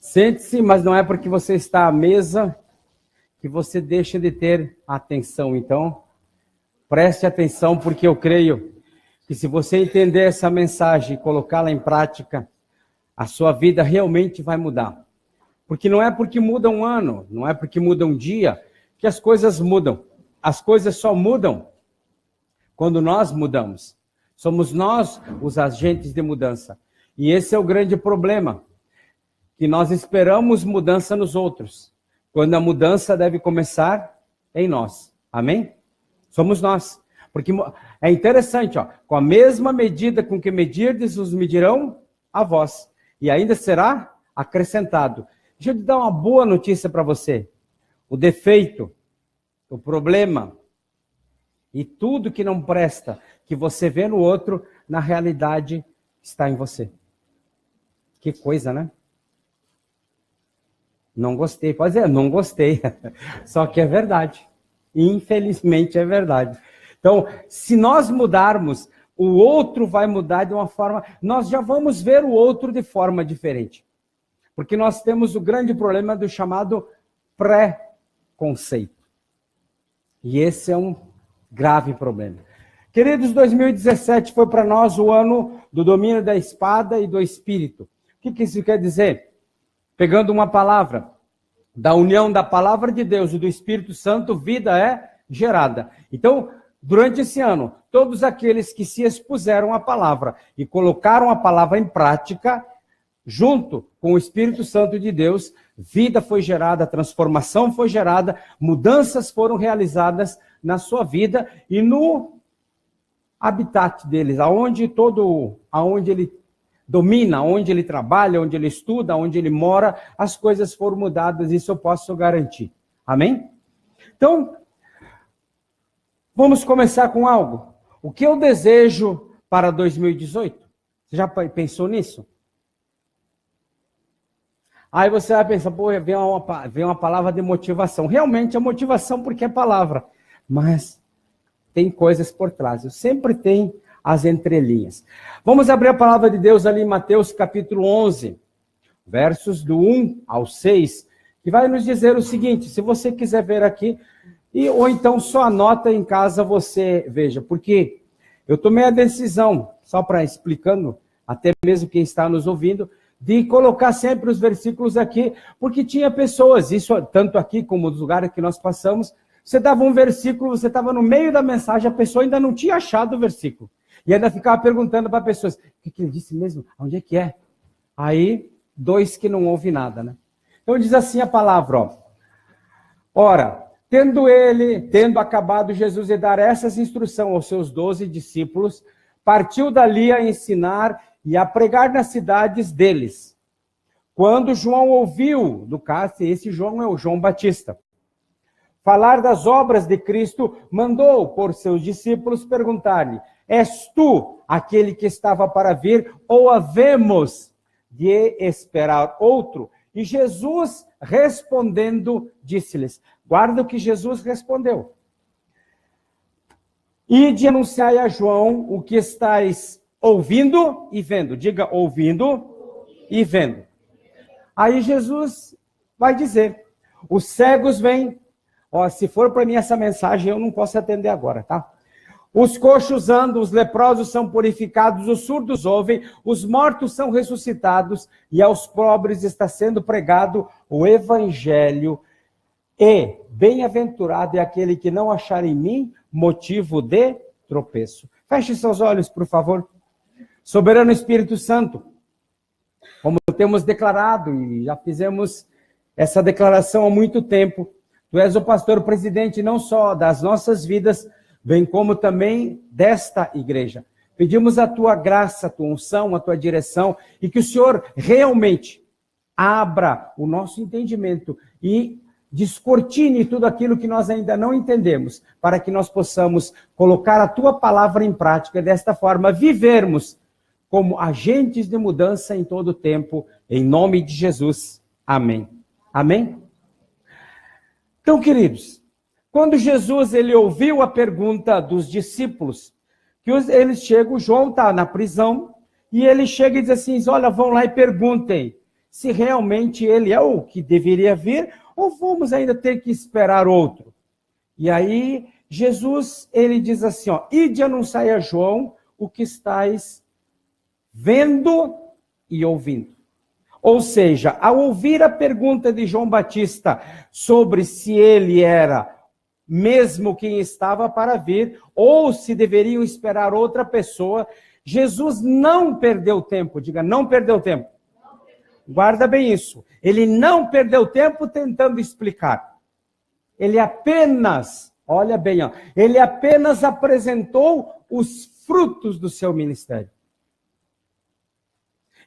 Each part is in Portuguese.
Sente-se, mas não é porque você está à mesa que você deixa de ter atenção. Então, preste atenção, porque eu creio que se você entender essa mensagem e colocá-la em prática, a sua vida realmente vai mudar. Porque não é porque muda um ano, não é porque muda um dia, que as coisas mudam. As coisas só mudam quando nós mudamos. Somos nós os agentes de mudança. E esse é o grande problema, que nós esperamos mudança nos outros, quando a mudança deve começar em nós. Amém? Somos nós. Porque é interessante, ó, com a mesma medida com que medirdes, os medirão a vós. E ainda será acrescentado. Deixa eu te dar uma boa notícia para você. O defeito, o problema e tudo que não presta, que você vê no outro, na realidade está em você. Que coisa, né? Não gostei. Pode dizer, não gostei. Só que é verdade. Infelizmente é verdade. Então, se nós mudarmos, o outro vai mudar de uma forma... Nós já vamos ver o outro de forma diferente. Porque nós temos o grande problema do chamado pré-conceito. E esse é um grave problema. Queridos, 2017 foi para nós o ano do domínio da espada e do espírito. O que isso quer dizer? Pegando uma palavra, da união da palavra de Deus e do Espírito Santo, vida é gerada. Então, durante esse ano, todos aqueles que se expuseram à palavra e colocaram a palavra em prática, junto com o Espírito Santo de Deus, vida foi gerada, transformação foi gerada, mudanças foram realizadas na sua vida e no habitat deles, aonde ele domina, onde ele trabalha, onde ele estuda, onde ele mora, as coisas foram mudadas, isso eu posso garantir. Amém? Então, vamos começar com algo. O que eu desejo para 2018? Você já pensou nisso? Aí você vai pensar, pô, vem uma palavra de motivação. Realmente é motivação porque é palavra, mas tem coisas por trás. Eu sempre tenho as entrelinhas. Vamos abrir a palavra de Deus ali em Mateus capítulo 11, versos do 1 ao 6, que vai nos dizer o seguinte, se você quiser ver aqui, ou então só anota em casa, você veja, porque eu tomei a decisão, só para explicando, até mesmo quem está nos ouvindo, de colocar sempre os versículos aqui, porque tinha pessoas, isso tanto aqui como nos lugares que nós passamos, você dava um versículo, você estava no meio da mensagem, a pessoa ainda não tinha achado o versículo. E ainda ficava perguntando para pessoas, o que ele disse mesmo? Onde é que é? Aí, dois que não ouvem nada, né? Então diz assim a palavra, ó. Ora, tendo acabado Jesus de dar essas instruções aos seus 12 discípulos, partiu dali a ensinar e a pregar nas cidades deles. Quando João ouviu, no caso, esse João é o João Batista, falar das obras de Cristo, mandou por seus discípulos perguntar-lhe, és tu aquele que estava para vir, ou havemos de esperar outro? E Jesus, respondendo, disse-lhes, guarda o que Jesus respondeu. Ide anunciai a João o que estáis ouvindo e vendo. Diga, ouvindo e vendo. Aí Jesus vai dizer, os cegos vêm. Ó, se for para mim essa mensagem, eu não posso atender agora, tá? Os coxos andam, os leprosos são purificados, os surdos ouvem, os mortos são ressuscitados, e aos pobres está sendo pregado o evangelho. E bem-aventurado é aquele que não achar em mim motivo de tropeço. Feche seus olhos, por favor. Soberano Espírito Santo, como temos declarado, e já fizemos essa declaração há muito tempo, tu és o pastor presidente não só das nossas vidas, bem como também desta igreja. Pedimos a tua graça, a tua unção, a tua direção, e que o Senhor realmente abra o nosso entendimento e descortine tudo aquilo que nós ainda não entendemos, para que nós possamos colocar a tua palavra em prática, e desta forma vivermos como agentes de mudança em todo o tempo, em nome de Jesus. Amém. Amém? Então, queridos, quando Jesus ele ouviu a pergunta dos discípulos, que eles chegam, João está na prisão, e ele chega e diz assim, olha, vão lá e perguntem se realmente ele é o que deveria vir, ou vamos ainda ter que esperar outro. E aí, Jesus, ele diz assim, ó, ide anunciai a João o que estáis vendo e ouvindo. Ou seja, ao ouvir a pergunta de João Batista sobre se ele era mesmo quem estava para vir, ou se deveriam esperar outra pessoa, Jesus não perdeu tempo, diga, não perdeu tempo. Guarda bem isso. Ele não perdeu tempo tentando explicar. Ele apenas, olha bem, ó, ele apenas apresentou os frutos do seu ministério.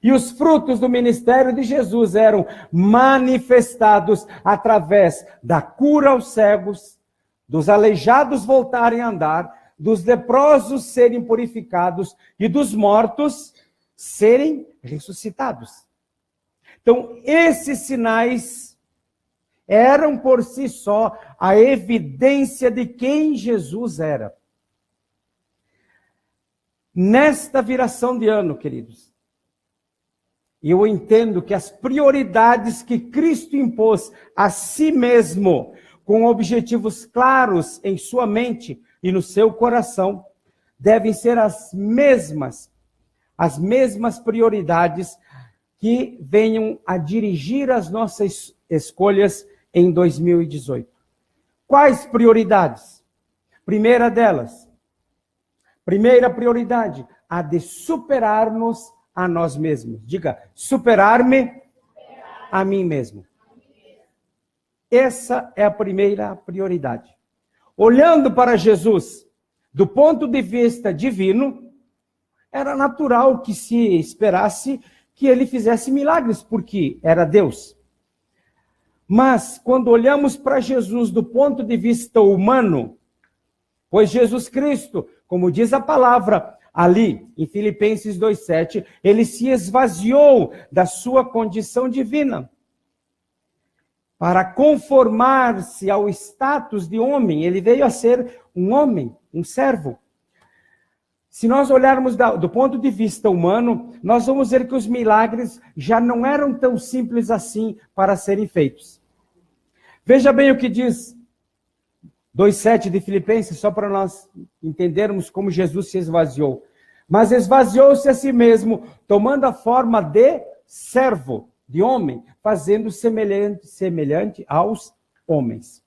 E os frutos do ministério de Jesus eram manifestados através da cura aos cegos, dos aleijados voltarem a andar, dos leprosos serem purificados e dos mortos serem ressuscitados. Então, esses sinais eram por si só a evidência de quem Jesus era. Nesta viração de ano, queridos, eu entendo que as prioridades que Cristo impôs a si mesmo, com objetivos claros em sua mente e no seu coração, devem ser as mesmas prioridades que venham a dirigir as nossas escolhas em 2018. Quais prioridades? Primeira delas, primeira prioridade, a de superar-nos a nós mesmos. Diga, superar-me a mim mesmo. Essa é a primeira prioridade. Olhando para Jesus, do ponto de vista divino, era natural que se esperasse que ele fizesse milagres, porque era Deus. Mas, quando olhamos para Jesus do ponto de vista humano, pois Jesus Cristo, como diz a palavra ali, em Filipenses 2,7, ele se esvaziou da sua condição divina, para conformar-se ao status de homem. Ele veio a ser um homem, um servo. Se nós olharmos do ponto de vista humano, nós vamos ver que os milagres já não eram tão simples assim para serem feitos. Veja bem o que diz 2,7 de Filipenses, só para nós entendermos como Jesus se esvaziou. Mas esvaziou-se a si mesmo, tomando a forma de servo, de homem, fazendo semelhante aos homens.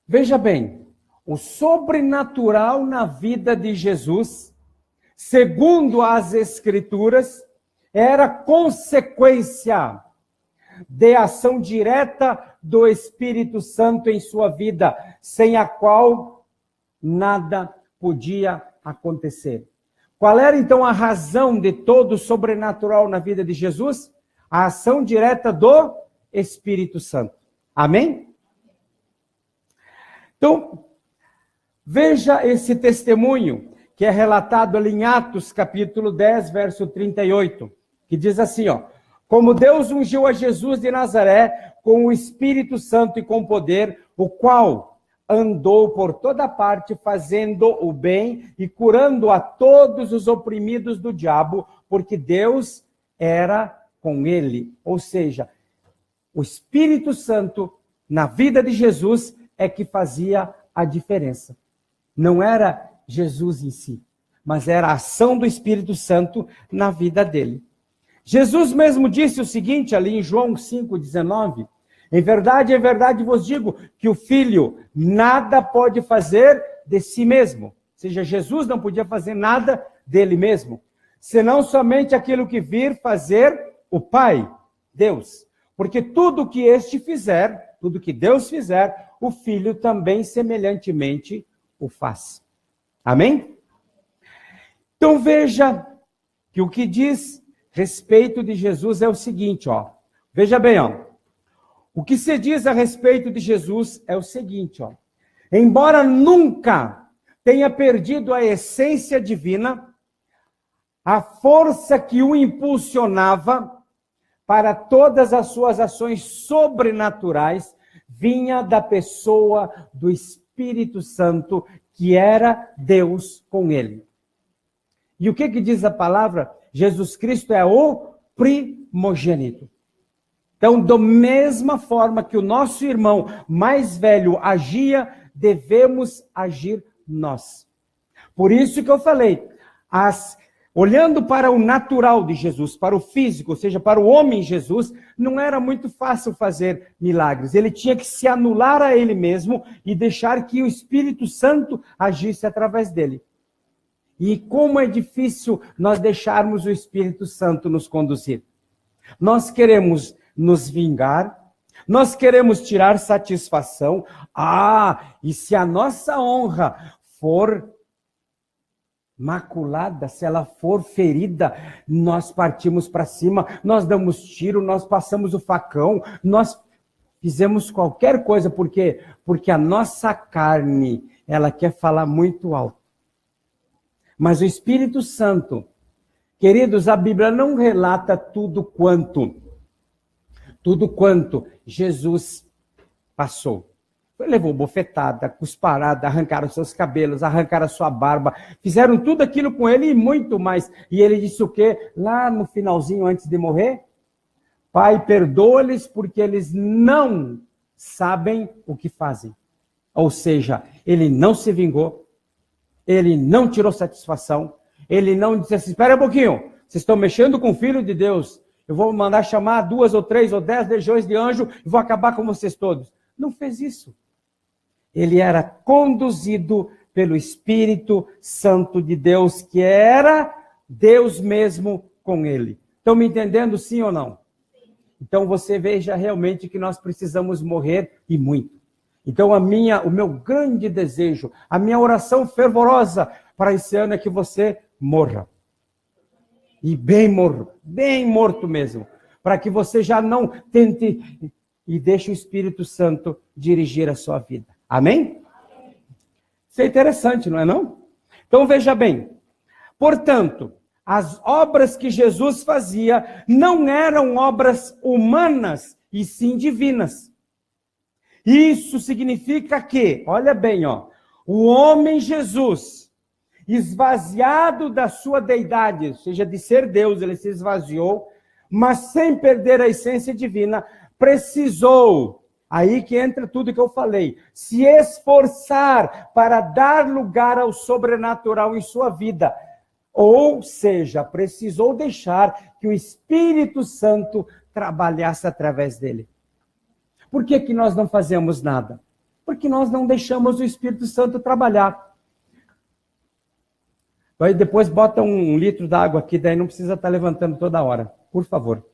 Veja bem, o sobrenatural na vida de Jesus, segundo as Escrituras, era consequência de ação direta do Espírito Santo em sua vida, sem a qual nada podia acontecer. Qual era então a razão de todo o sobrenatural na vida de Jesus? A ação direta do Espírito Santo. Amém? Então, veja esse testemunho que é relatado ali em Atos, capítulo 10, verso 38, que diz assim, ó: como Deus ungiu a Jesus de Nazaré com o Espírito Santo e com poder, o qual andou por toda parte fazendo o bem e curando a todos os oprimidos do diabo, porque Deus era com ele. Ou seja, o Espírito Santo na vida de Jesus é que fazia a diferença. Não era Jesus em si, mas era a ação do Espírito Santo na vida dele. Jesus mesmo disse o seguinte ali em João 5,19, em verdade vos digo que o Filho nada pode fazer de si mesmo. Ou seja, Jesus não podia fazer nada dele mesmo, senão somente aquilo que vir fazer o Pai, Deus. Porque tudo que este fizer, tudo que Deus fizer, o Filho também semelhantemente o faz. Amém? Então veja que o que diz respeito de Jesus é o seguinte, ó. Veja bem, ó. O que se diz a respeito de Jesus é o seguinte, ó. Embora nunca tenha perdido a essência divina, a força que o impulsionava para todas as suas ações sobrenaturais vinha da pessoa do Espírito Santo, que era Deus com ele. E o que diz a palavra? Jesus Cristo é o primogênito. Então, da mesma forma que o nosso irmão mais velho agia, devemos agir nós. Por isso que eu falei, olhando para o natural de Jesus, para o físico, ou seja, para o homem Jesus, não era muito fácil fazer milagres. Ele tinha que se anular a ele mesmo e deixar que o Espírito Santo agisse através dele. E como é difícil nós deixarmos o Espírito Santo nos conduzir. Nós queremos nos vingar, nós queremos tirar satisfação. E se a nossa honra for maculada, se ela for ferida, nós partimos para cima, nós damos tiro, nós passamos o facão, nós fizemos qualquer coisa, porque a nossa carne, ela quer falar muito alto. Mas o Espírito Santo, queridos, a Bíblia não relata tudo quanto Jesus passou. Ele levou bofetada, cusparada, arrancaram seus cabelos, arrancaram sua barba, fizeram tudo aquilo com ele e muito mais. E ele disse o quê? Lá no finalzinho, antes de morrer, Pai, perdoa-lhes porque eles não sabem o que fazem. Ou seja, ele não se vingou, ele não tirou satisfação, ele não disse assim, espera um pouquinho, vocês estão mexendo com o Filho de Deus, eu vou mandar chamar 2 ou 3 ou 10 legiões de anjos e vou acabar com vocês todos. Não fez isso. Ele era conduzido pelo Espírito Santo de Deus, que era Deus mesmo com ele. Estão me entendendo, sim ou não? Então você veja realmente que nós precisamos morrer e muito. Então o meu grande desejo, a minha oração fervorosa para esse ano é que você morra. E bem morto mesmo. Para que você já não tente e deixe o Espírito Santo dirigir a sua vida. Amém? Isso é interessante, não é não? Então veja bem. Portanto, as obras que Jesus fazia não eram obras humanas, e sim divinas. Isso significa que, olha bem, o homem Jesus, esvaziado da sua deidade, ou seja, de ser Deus, ele se esvaziou, mas sem perder a essência divina, precisou, aí que entra tudo que eu falei, se esforçar para dar lugar ao sobrenatural em sua vida. Ou seja, precisou deixar que o Espírito Santo trabalhasse através dele. Por que nós não fazemos nada? Porque nós não deixamos o Espírito Santo trabalhar. Aí depois bota 1 litro d'água aqui, daí não precisa estar levantando toda hora. Por favor.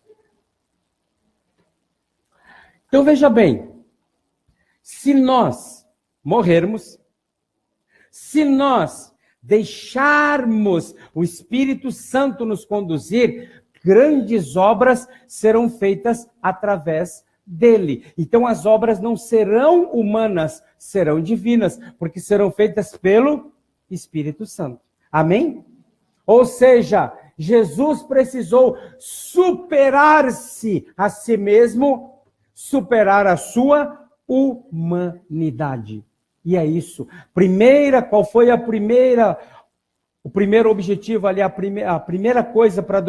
Então veja bem, se nós morrermos, se nós deixarmos o Espírito Santo nos conduzir, grandes obras serão feitas através dele. Então as obras não serão humanas, serão divinas, porque serão feitas pelo Espírito Santo. Amém? Ou seja, Jesus precisou superar-se a si mesmo, superar a sua humanidade. E é isso. Qual foi o primeiro objetivo ali, a primeira coisa para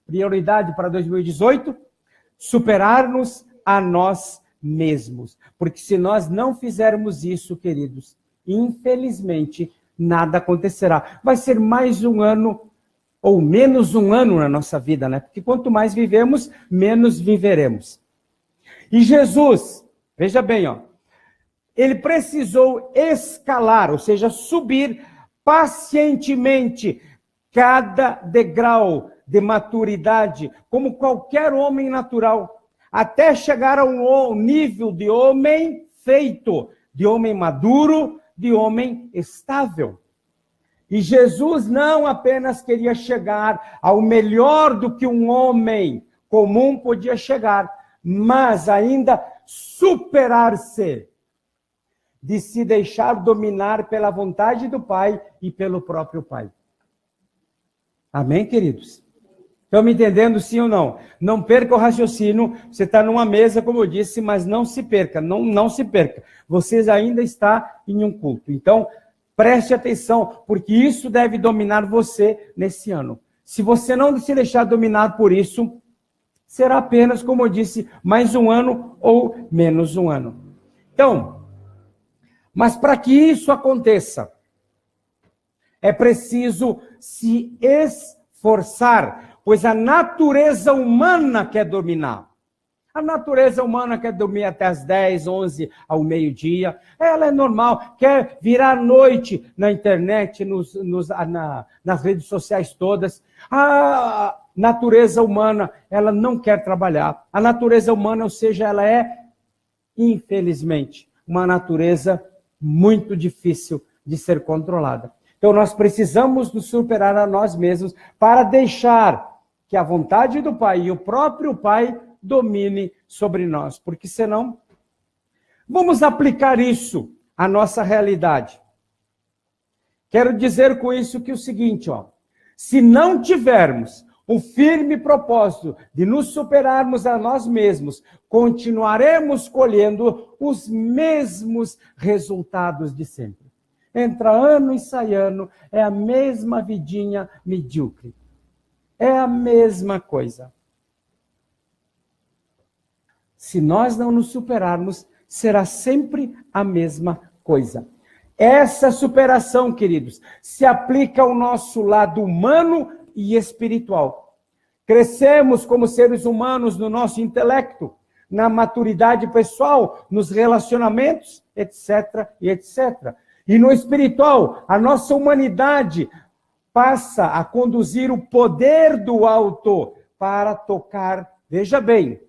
prioridade para 2018? Superar-nos a nós mesmos. Porque se nós não fizermos isso, queridos, infelizmente, nada acontecerá. Vai ser mais um ano, ou menos um ano na nossa vida, né? Porque quanto mais vivemos, menos viveremos. E Jesus, veja bem, ele precisou escalar, ou seja, subir pacientemente cada degrau de maturidade, como qualquer homem natural, até chegar a um nível de homem feito, de homem maduro, de homem estável. E Jesus não apenas queria chegar ao melhor do que um homem comum podia chegar, mas ainda superar-se, de se deixar dominar pela vontade do Pai e pelo próprio Pai. Amém, queridos? Estão me entendendo, sim ou não? Não perca o raciocínio. Você está numa mesa, como eu disse, mas não se perca, não se perca. Você ainda está em um culto. Então, preste atenção, porque isso deve dominar você nesse ano. Se você não se deixar dominar por isso, será apenas, como eu disse, mais um ano ou menos um ano. Então, mas para que isso aconteça, é preciso se esforçar, pois a natureza humana quer dominar. A natureza humana quer dormir até as 10, 11, ao meio-dia. Ela é normal, quer virar noite na internet, nas redes sociais todas. A natureza humana, ela não quer trabalhar. A natureza humana, ou seja, ela é, infelizmente, uma natureza muito difícil de ser controlada. Então, nós precisamos nos superar a nós mesmos para deixar que a vontade do Pai e o próprio Pai domine sobre nós, porque senão, vamos aplicar isso à nossa realidade. Quero dizer com isso que o seguinte, se não tivermos o firme propósito de nos superarmos a nós mesmos, continuaremos colhendo os mesmos resultados de sempre. Entra ano e sai ano, é a mesma vidinha medíocre. É a mesma coisa. Se nós não nos superarmos, será sempre a mesma coisa. Essa superação, queridos, se aplica ao nosso lado humano e espiritual. Crescemos como seres humanos no nosso intelecto, na maturidade pessoal, nos relacionamentos, etc, e etc. E no espiritual, a nossa humanidade passa a conduzir o poder do alto para tocar, veja bem,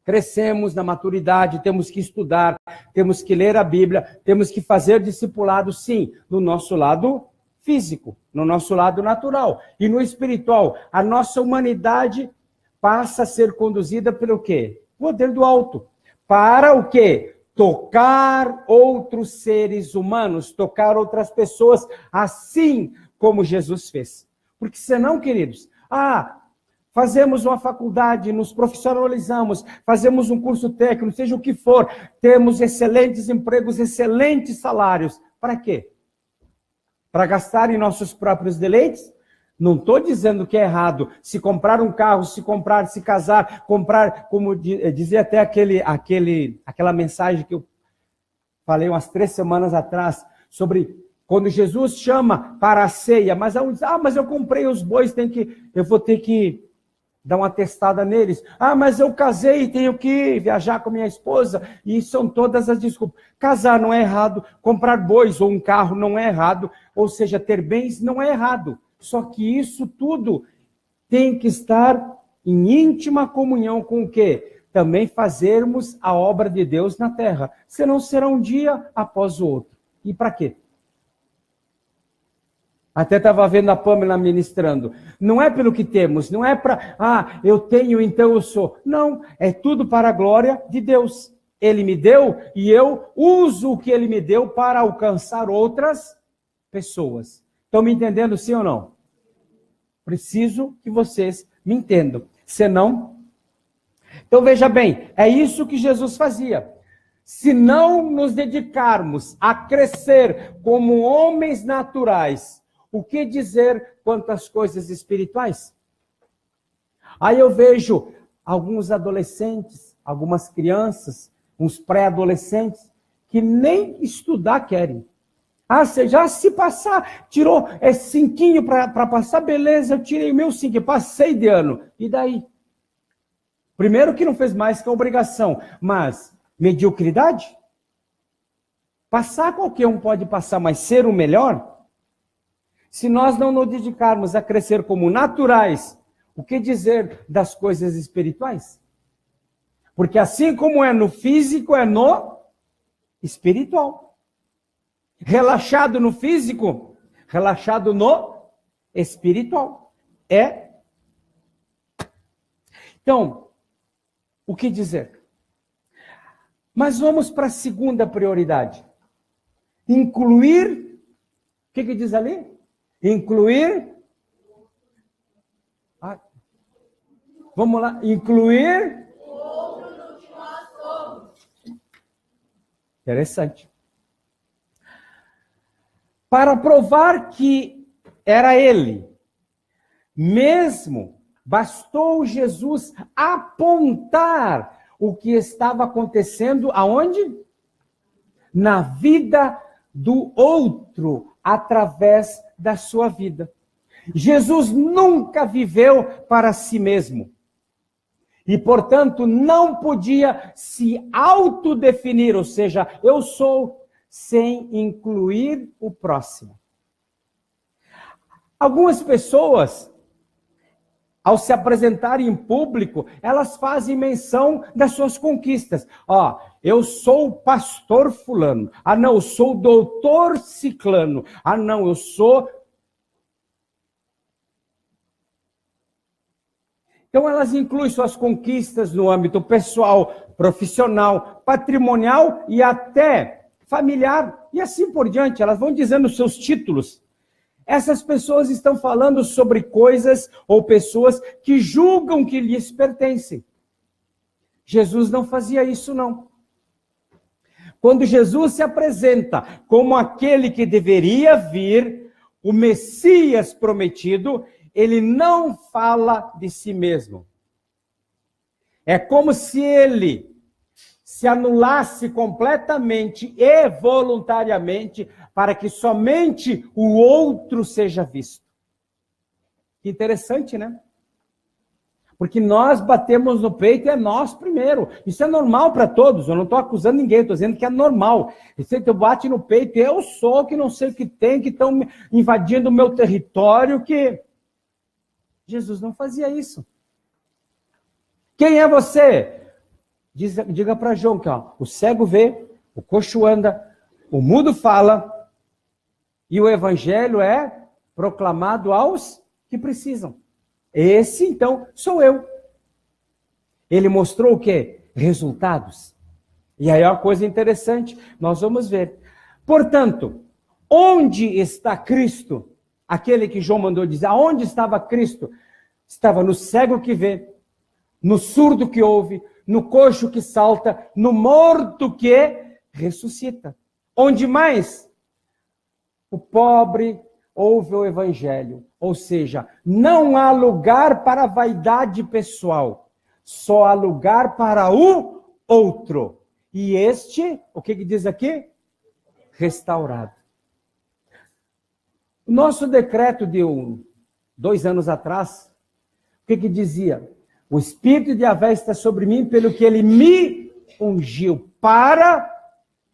crescemos na maturidade, temos que estudar, temos que ler a Bíblia, temos que fazer discipulado, sim, no nosso lado físico, no nosso lado natural. E no espiritual, a nossa humanidade passa a ser conduzida pelo quê? Poder do alto. Para o quê? Tocar outros seres humanos, tocar outras pessoas, assim como Jesus fez. Porque senão, queridos, fazemos uma faculdade, nos profissionalizamos, fazemos um curso técnico, seja o que for, temos excelentes empregos, excelentes salários. Para quê? Para gastar em nossos próprios deleites? Não estou dizendo que é errado. Se comprar um carro, se casar, comprar, como dizia até aquela mensagem que eu falei umas 3 semanas atrás, sobre quando Jesus chama para a ceia, mas eu comprei os bois, eu vou ter que dar uma testada neles. Mas eu casei e tenho que viajar com minha esposa. E são todas as desculpas. Casar não é errado, comprar bois ou um carro não é errado, ou seja, ter bens não é errado. Só que isso tudo tem que estar em íntima comunhão com o quê? Também fazermos a obra de Deus na terra. Senão será um dia após o outro. E para quê? Até estava vendo a Pâmela ministrando. Não é pelo que temos, não é para, eu tenho, então eu sou. Não, é tudo para a glória de Deus. Ele me deu e eu uso o que ele me deu para alcançar outras pessoas. Estão me entendendo, sim ou não? Preciso que vocês me entendam. Senão... Então veja bem, é isso que Jesus fazia. Se não nos dedicarmos a crescer como homens naturais, o que dizer quanto às coisas espirituais? Aí eu vejo alguns adolescentes, algumas crianças, uns pré-adolescentes, que nem estudar querem. Você já se passar, tirou 5 para passar, beleza, eu tirei o meu 5, passei de ano. E daí? Primeiro que não fez mais que a obrigação, mas mediocridade? Passar qualquer um pode passar, mas ser o melhor? Se nós não nos dedicarmos a crescer como naturais, o que dizer das coisas espirituais? Porque assim como é no físico, é no espiritual. Relaxado no físico, relaxado no espiritual. Então, o que dizer? Mas vamos para a segunda prioridade. Incluir, o que diz ali? Incluir, vamos lá, incluir outros no que nós somos. Interessante. Para provar que era ele, mesmo, bastou Jesus apontar o que estava acontecendo aonde? Na vida do outro, através da sua vida. Jesus nunca viveu para si mesmo. E, portanto, não podia se autodefinir, ou seja, eu sou, sem incluir o próximo. Algumas pessoas, ao se apresentarem em público, elas fazem menção das suas conquistas. Ó, eu sou o pastor fulano. Ah, não, eu sou o doutor ciclano. Ah, não, eu sou... Então, elas incluem suas conquistas no âmbito pessoal, profissional, patrimonial e até familiar. E assim por diante, elas vão dizendo seus títulos. Essas pessoas estão falando sobre coisas ou pessoas que julgam que lhes pertencem. Jesus não fazia isso, não. Quando Jesus se apresenta como aquele que deveria vir, o Messias prometido, ele não fala de si mesmo. É como se ele se anulasse completamente e voluntariamente para que somente o outro seja visto. Que interessante, né? Porque nós batemos no peito e é nós primeiro. Isso é normal para todos, eu não estou acusando ninguém, estou dizendo que é normal. Você bate no peito, eu sou, que não sei o que tem, que estão invadindo o meu território, que... Jesus não fazia isso. Quem é você? Diga para João que ó, o cego vê, o coxo anda, o mudo fala, e o evangelho é proclamado aos que precisam. Esse, então, sou eu. Ele mostrou o quê? Resultados. E aí é uma coisa interessante, nós vamos ver. Portanto, onde está Cristo? Aquele que João mandou dizer, aonde estava Cristo? Estava no cego que vê, no surdo que ouve, no coxo que salta, no morto que ressuscita. Onde mais? O pobre ouve o evangelho. Ou seja, não há lugar para a vaidade pessoal. Só há lugar para o outro. E este, o que diz aqui? Restaurado. O nosso decreto de 2 anos atrás, o que dizia? O Espírito de Yahvé está sobre mim, pelo que ele me ungiu para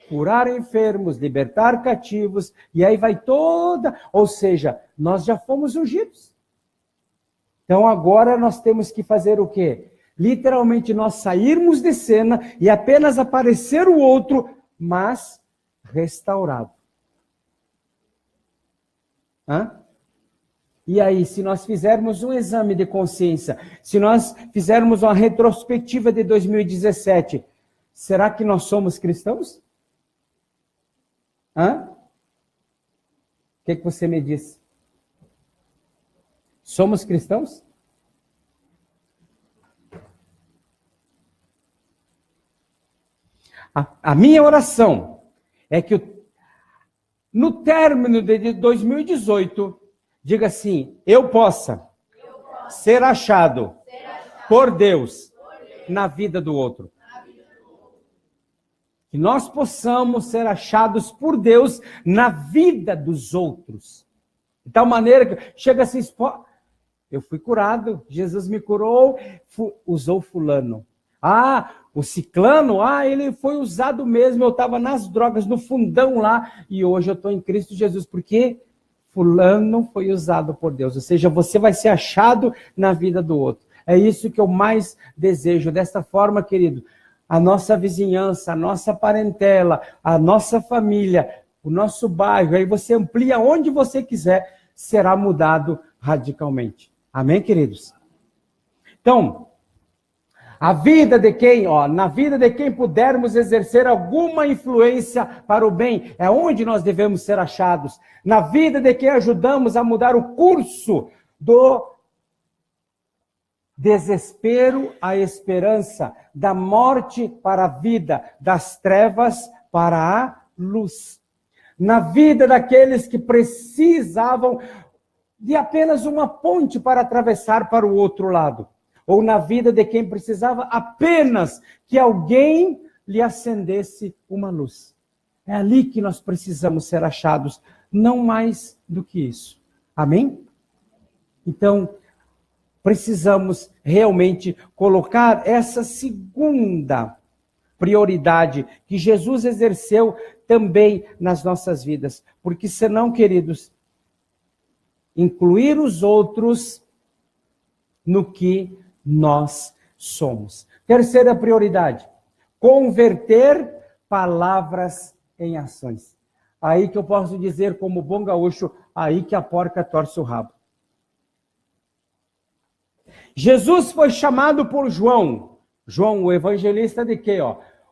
curar enfermos, libertar cativos, e aí vai toda... Ou seja, nós já fomos ungidos. Então agora nós temos que fazer o quê? Literalmente nós sairmos de cena e apenas aparecer o outro, mas restaurado. Hã? E aí, se nós fizermos um exame de consciência, se nós fizermos uma retrospectiva de 2017, será que nós somos cristãos? Hã? O que você me diz? Somos cristãos? A minha oração é que no término de 2018, diga assim, eu possa ser achado por Deus na vida do outro. Que nós possamos ser achados por Deus na vida dos outros. De tal maneira que chega assim, eu fui curado, Jesus me curou, usou fulano. Ah, o ciclano, ele foi usado mesmo, eu estava nas drogas, no fundão lá, e hoje eu estou em Cristo Jesus, porque fulano foi usado por Deus. Ou seja, você vai ser achado na vida do outro. É isso que eu mais desejo. Desta forma, querido, a nossa vizinhança, a nossa parentela, a nossa família, o nosso bairro, aí você amplia onde você quiser, será mudado radicalmente. Amém, queridos? Então, a vida de quem, na vida de quem pudermos exercer alguma influência para o bem, é onde nós devemos ser achados. Na vida de quem ajudamos a mudar o curso do desespero à esperança, da morte para a vida, das trevas para a luz. Na vida daqueles que precisavam de apenas uma ponte para atravessar para o outro lado, ou na vida de quem precisava apenas que alguém lhe acendesse uma luz. É ali que nós precisamos ser achados, não mais do que isso. Amém? Então, precisamos realmente colocar essa segunda prioridade que Jesus exerceu também nas nossas vidas. Porque senão, queridos, incluir os outros no que nós somos. Terceira prioridade, converter palavras em ações. Aí que eu posso dizer, como bom gaúcho, aí que a porca torce o rabo. Jesus foi chamado por João, o evangelista de quê?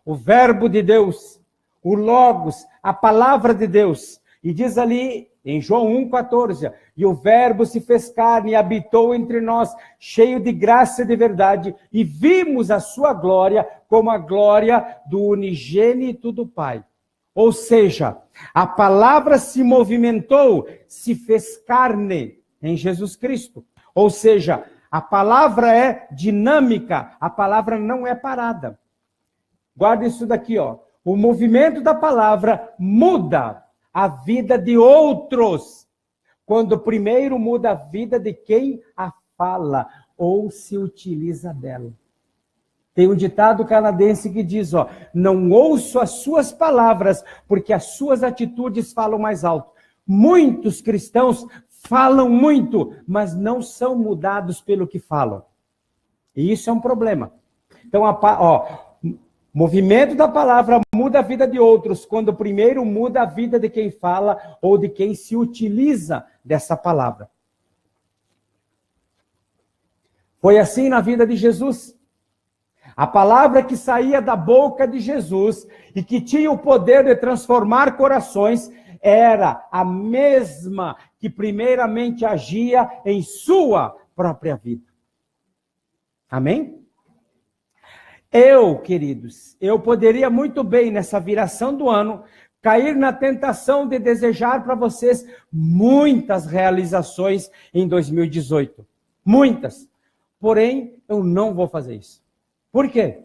O verbo de Deus, o Logos, a palavra de Deus. E diz ali em João 1,14, e o verbo se fez carne e habitou entre nós, cheio de graça e de verdade, e vimos a sua glória como a glória do unigênito do Pai. Ou seja, a palavra se movimentou, se fez carne em Jesus Cristo. Ou seja, a palavra é dinâmica, a palavra não é parada. Guarda isso daqui, O movimento da palavra muda a vida de outros, quando primeiro muda a vida de quem a fala ou se utiliza dela. Tem um ditado canadense que diz, não ouço as suas palavras, porque as suas atitudes falam mais alto. Muitos cristãos falam muito, mas não são mudados pelo que falam. E isso é um problema. Então, movimento da palavra muda a vida de outros, quando primeiro muda a vida de quem fala ou de quem se utiliza dessa palavra. Foi assim na vida de Jesus. A palavra que saía da boca de Jesus e que tinha o poder de transformar corações era a mesma que primeiramente agia em sua própria vida. Amém? Queridos, eu poderia muito bem, nessa viração do ano, cair na tentação de desejar para vocês muitas realizações em 2018. Muitas. Porém, eu não vou fazer isso. Por quê?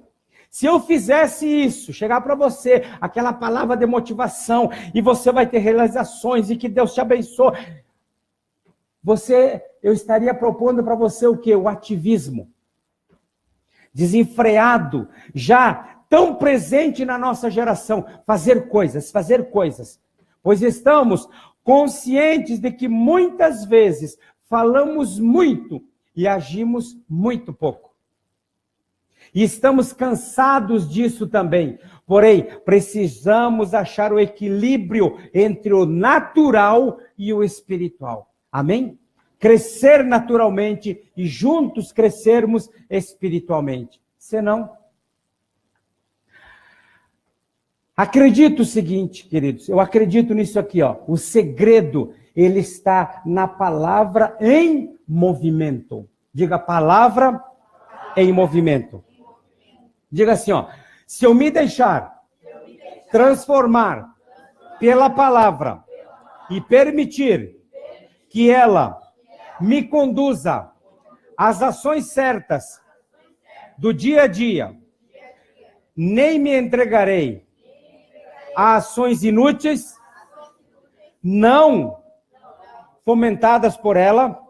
Se eu fizesse isso, chegar para você, aquela palavra de motivação, e você vai ter realizações, e que Deus te abençoe, eu estaria propondo para você o quê? O ativismo. Desenfreado, já tão presente na nossa geração, fazer coisas, pois estamos conscientes de que muitas vezes falamos muito e agimos muito pouco. E estamos cansados disso também, porém, precisamos achar o equilíbrio entre o natural e o espiritual, amém? Crescer naturalmente e juntos crescermos espiritualmente. Senão, acredito o seguinte, queridos, eu acredito nisso aqui, o segredo, ele está na palavra em movimento. Diga, palavra em movimento. Diga assim, se eu me deixar transformar pela palavra e permitir que ela me conduza às ações certas do dia a dia, nem me entregarei a ações inúteis, não fomentadas por ela,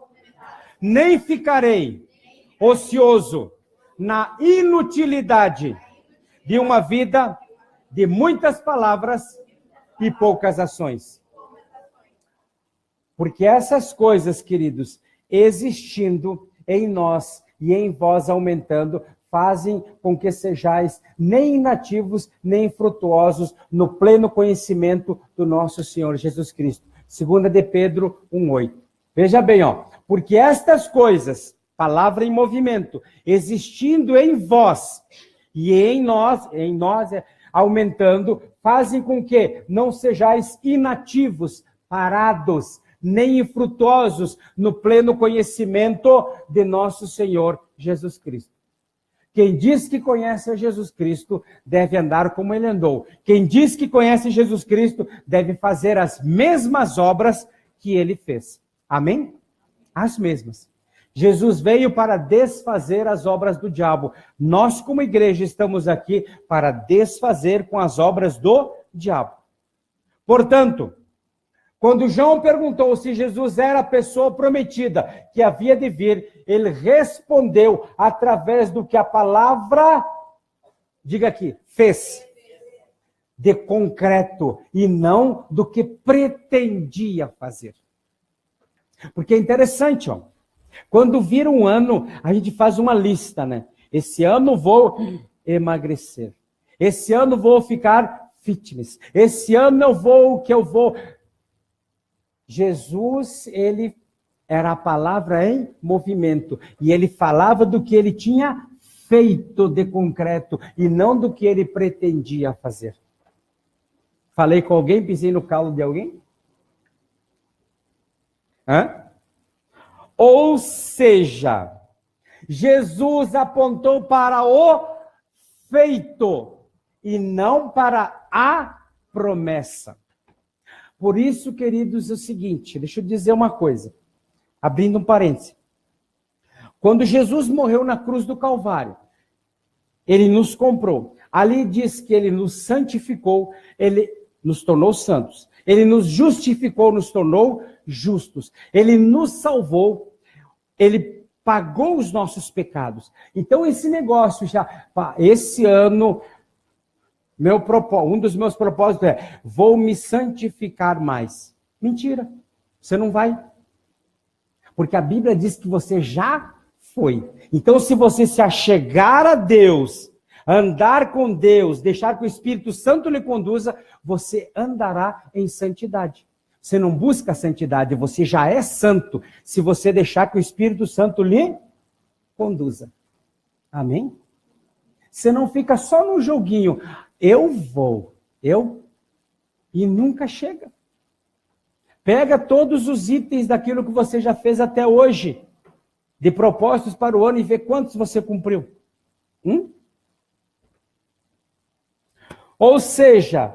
nem ficarei ocioso na inutilidade de uma vida de muitas palavras e poucas ações. Porque essas coisas, queridos, existindo em nós e em vós aumentando, fazem com que sejais nem inativos, nem infrutuosos no pleno conhecimento do nosso Senhor Jesus Cristo. 2 de Pedro 1,8. Veja bem, porque estas coisas, palavra em movimento, existindo em vós e em nós aumentando, fazem com que não sejais inativos, parados, nem infrutuosos no pleno conhecimento de nosso Senhor Jesus Cristo. Quem diz que conhece a Jesus Cristo deve andar como ele andou. Quem diz que conhece Jesus Cristo deve fazer as mesmas obras que ele fez. Amém? as mesmas. Jesus veio para desfazer as obras do diabo. Nós, como igreja, estamos aqui para desfazer com as obras do diabo. Portanto, quando João perguntou se Jesus era a pessoa prometida que havia de vir, ele respondeu através do que a palavra, diga aqui, fez. De concreto e não do que pretendia fazer. Porque é interessante, ó. Quando vira um ano, a gente faz uma lista, né? Esse ano vou emagrecer. Esse ano vou ficar fitness. Esse ano eu vou. Jesus, ele era a palavra em movimento. E ele falava do que ele tinha feito de concreto e não do que ele pretendia fazer. Falei com alguém? Pisei no calo de alguém? Ou seja, Jesus apontou para o feito e não para a promessa. Por isso, queridos, é o seguinte, deixa eu dizer uma coisa, abrindo um parêntese. Quando Jesus morreu na cruz do Calvário, ele nos comprou. Ali diz que ele nos santificou, ele nos tornou santos. Ele nos justificou, nos tornou justos. Ele nos salvou, ele pagou os nossos pecados. Então, esse negócio já, esse ano, um dos meus propósitos é, vou me santificar mais. Mentira, você não vai. Porque a Bíblia diz que você já foi. Então, se você se achegar a Deus, andar com Deus, deixar que o Espírito Santo lhe conduza, você andará em santidade. Você não busca a santidade, você já é santo, se você deixar que o Espírito Santo lhe conduza. Amém? Você não fica só no joguinho, e nunca chega. Pega todos os itens daquilo que você já fez até hoje, de propósitos para o ano, e vê quantos você cumpriu. Ou seja,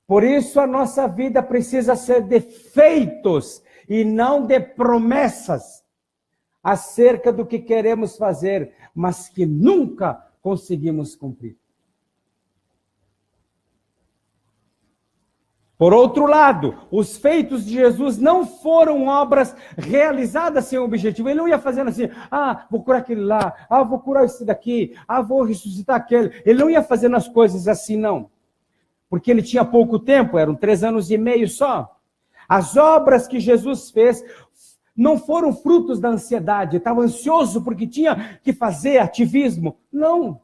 por isso a nossa vida precisa ser de feitos e não de promessas acerca do que queremos fazer, mas que nunca conseguimos cumprir. Por outro lado, os feitos de Jesus não foram obras realizadas sem objetivo. Ele não ia fazendo assim, vou curar aquele lá, vou curar esse daqui, vou ressuscitar aquele. Ele não ia fazendo as coisas assim, não. Porque ele tinha pouco tempo, eram 3 anos e meio só. As obras que Jesus fez não foram frutos da ansiedade. Estava ansioso porque tinha que fazer ativismo. Não.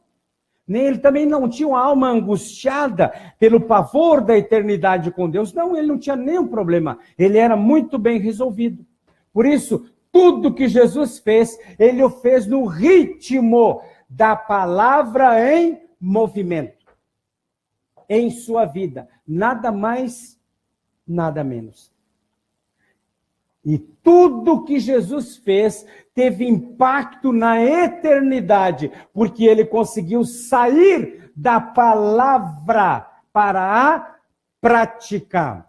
Nem ele também não tinha uma alma angustiada pelo pavor da eternidade com Deus. Não, ele não tinha nenhum problema. Ele era muito bem resolvido. Por isso, tudo que Jesus fez, ele o fez no ritmo da palavra em movimento. Em sua vida. Nada mais, nada menos. E tudo que Jesus fez teve impacto na eternidade, porque ele conseguiu sair da palavra para a prática,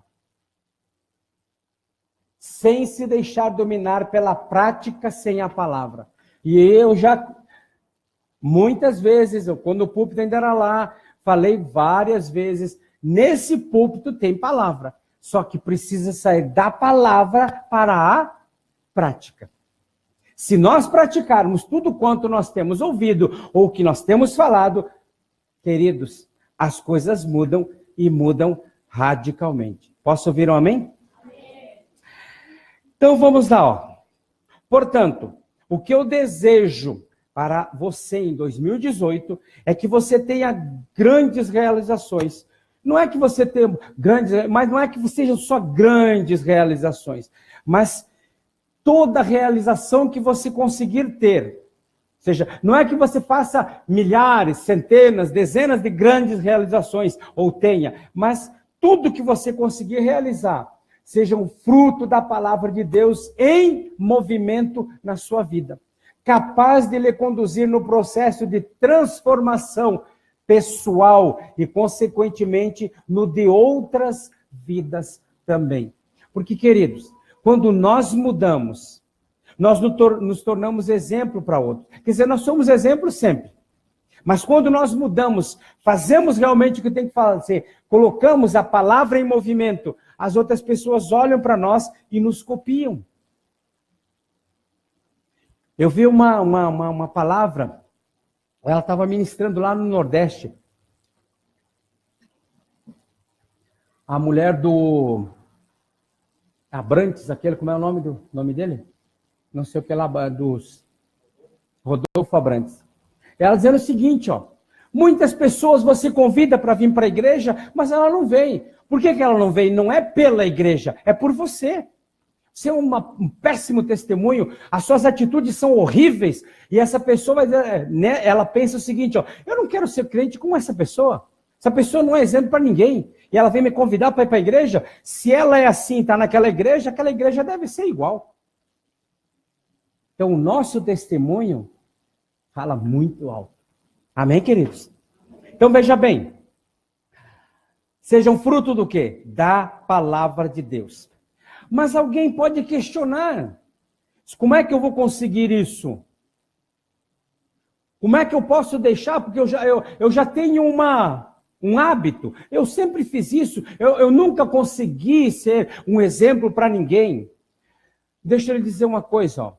sem se deixar dominar pela prática sem a palavra. E eu já, muitas vezes, quando o púlpito ainda era lá, falei várias vezes, nesse púlpito tem palavra. Só que precisa sair da palavra para a prática. Se nós praticarmos tudo quanto nós temos ouvido ou que nós temos falado, queridos, as coisas mudam e mudam radicalmente. Posso ouvir um amém? Amém. Então vamos lá, ó. Portanto, o que eu desejo para você em 2018 é que você tenha grandes realizações. Não é que você tenha grandes, mas não é que sejam só grandes realizações, mas toda realização que você conseguir ter. Ou seja, não é que você faça milhares, centenas, dezenas de grandes realizações, ou tenha, mas tudo que você conseguir realizar, seja um fruto da palavra de Deus em movimento na sua vida. Capaz de lhe conduzir no processo de transformação pessoal e, consequentemente, no de outras vidas também. Porque, queridos, quando nós mudamos, nós nos tornamos exemplo para outros. Quer dizer, nós somos exemplo sempre. Mas quando nós mudamos, fazemos realmente o que tem que fazer, colocamos a palavra em movimento, as outras pessoas olham para nós e nos copiam. Eu vi uma palavra, ela estava ministrando lá no Nordeste. A mulher do Abrantes, aquele, como é o nome dele? Não sei o que lá, dos Rodolfo Abrantes. Ela dizendo o seguinte, ó, muitas pessoas você convida para vir para a igreja, mas ela não vem. Por que ela não vem? Não é pela igreja, é por você. Você é um péssimo testemunho, as suas atitudes são horríveis, e essa pessoa vai dizer, né, ela pensa o seguinte, ó, eu não quero ser crente como essa pessoa não é exemplo para ninguém, e ela vem me convidar para ir para a igreja, se ela é assim, está naquela igreja, aquela igreja deve ser igual. Então o nosso testemunho fala muito alto. Amém, queridos? Então veja bem, sejam fruto do quê? Da palavra de Deus. Mas alguém pode questionar, como é que eu vou conseguir isso? Como é que eu posso deixar? Porque eu já tenho um hábito, eu sempre fiz isso, eu nunca consegui ser um exemplo para ninguém. Deixa eu lhe dizer uma coisa, ó.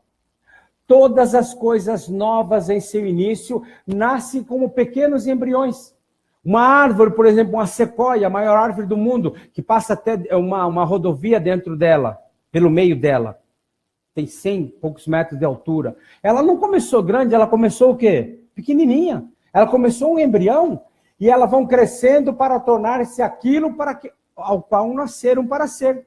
Todas as coisas novas em seu início nascem como pequenos embriões. Uma árvore, por exemplo, uma sequoia, a maior árvore do mundo, que passa até uma rodovia dentro dela, pelo meio dela. Tem 100 e poucos metros de altura. Ela não começou grande, ela começou o quê? Pequenininha. Ela começou um embrião e elas vão crescendo para tornar-se aquilo ao qual nasceram para ser.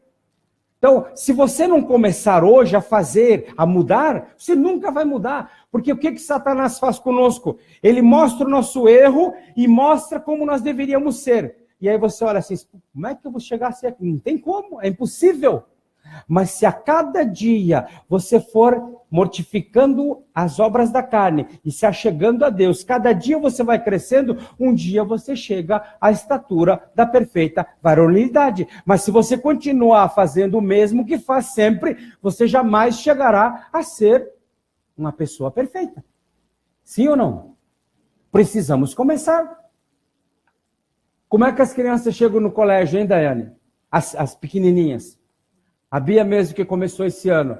Então, se você não começar hoje a fazer, a mudar, você nunca vai mudar. Porque o que Satanás faz conosco? Ele mostra o nosso erro e mostra como nós deveríamos ser. E aí você olha assim, como é que eu vou chegar a ser aqui? Não tem como, é impossível. Mas se a cada dia você for mortificando as obras da carne e se achegando a Deus, cada dia você vai crescendo, um dia você chega à estatura da perfeita varonilidade. Mas se você continuar fazendo o mesmo que faz sempre, você jamais chegará a ser uma pessoa perfeita. Sim ou não? Precisamos começar. Como é que as crianças chegam no colégio, hein, Daiane? As pequenininhas. A Bia mesmo que começou esse ano,